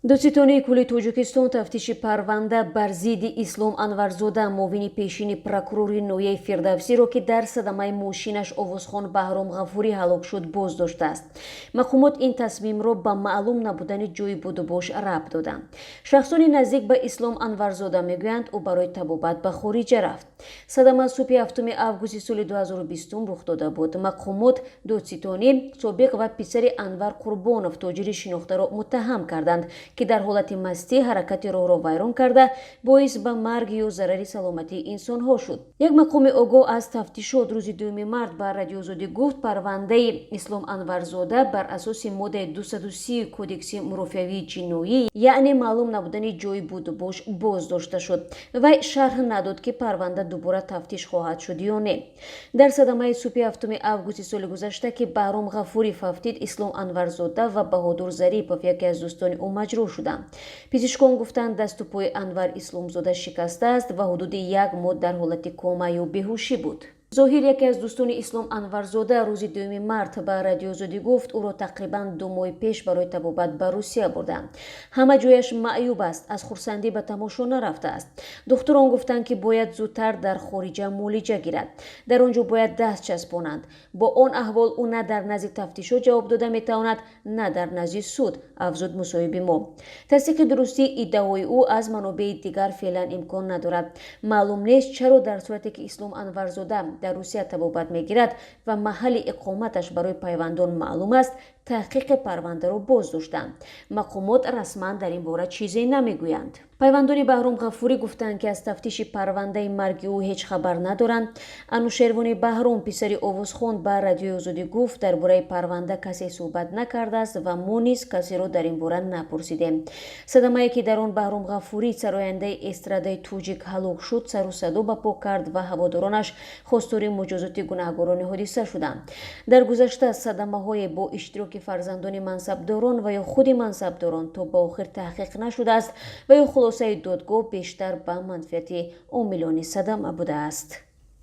Доситони кули Тоҷикистон тафтиши парванда бар зидди Ислом Анварзода, муовини пешини прокурори ноҳияи Фирдавсиро ки дар садамаи мошинаш овозхон Баҳром Ғафурӣ ҳалок шуд боз доштааст. Мақомот ин тасмимро ба маълум набудани ҷойи будубош рабт доданд. Шахсони наздик ба Ислом Анварзода мегӯянд ӯ барои табобат ба хориҷа рафт. Садама субҳи 7 августи соли 2020 рух дода буд. Мақомот додситони собиқ ва писари Анвар Қурбонов тоҷири шинохтаро муттаҳам карданд ки дар ҳолати мастӣ ҳаракати роҳро вайрон карда боис ба марг ё зарари саломатии инсонҳо шуд. Як мақоми огоҳ аз тафтишот рӯзи 2 март ба радиозодӣ гуфт, Парвандаи Ислом Анварзода бар асоси моддаи 230 кодекси мурофиавии ҷиноӣ, яъне маълум набудани ҷойи будубош, боз дошта шуд. Вай шарҳ надод ки парванда дубора тафтиш хоҳад шуд ё не. Дар садамаи субҳи 7 августи соли гузашта ки Баҳром Ғафурӣ фавтид, Ислом Анварзода ва Баҳодур Зарипов, яке аз дӯстони ӯ, маҷрӯҳ шуданд. Пизишкон гуфтанд дасту пои Анвар Исломзода шикастааст ва ҳудуди 1 моҳ дар ҳолати кома ё беҳушӣ буд. Зоҳир, яке аз дӯстони Ислом Анварзода, рӯзи 2 март ба радиозодӣ гуфт, ӯро тақрибан 2 моҳи пеш барои табобат ба Русия бурданд. Ҳама ҷояш маъюб аст, аз хурсандӣ ба тамошо нарафтааст. Духтурон гуфтанд ки бояд зудтар дар хориҷа муолиҷа гирад. Дар он ҷо бояд даст часпонанд. Бо он аҳвол ӯ на дар назди тафтишот ҷавоб дода метавонад, на дар назди суд, афзуд мусоҳиби мо. Тасдиқи дурустии иддаои ӯ аз манобеи дигар феълан имкон надорад. Маълум нест чаро дар сурате ки Ислом Анварзода дар Русия табобат мегирад ва маҳалли иқоматаш барои пайвандон маълум аст, таҳқиқи парвандаро боз доштанд. Мақомот расман дар ин бора чизе намегӯянд. Пайвандони Баҳром Ғафурӣ гуфтанд ки аз тафтиши парвандаи марги ӯ ҳеҷ хабар надоранд. Анушервони Баҳром, писари овозхон, ба радиои Озодӣ гуфт, дар бораи парванда касе суҳбат накардааст ва мо низ касеро дар ин бора напурсидем. Садамае ки дар он Баҳром Ғафурӣ, сарояндаи эстрадаи тоҷик, ҳалок шуд, сару садо ба по кард ва ҳаводоронаш хостори муҷозоти гунаҳгорони ҳодиса шуданд. Дар гузашта садамаҳое бо иштироки фарзандони мансабдорон ва ё худи мансабдорон то ба охир таҳқиқ нашудааст ва ё хулосаи додгоҳ бештар ба манфиати омилони садама будааст.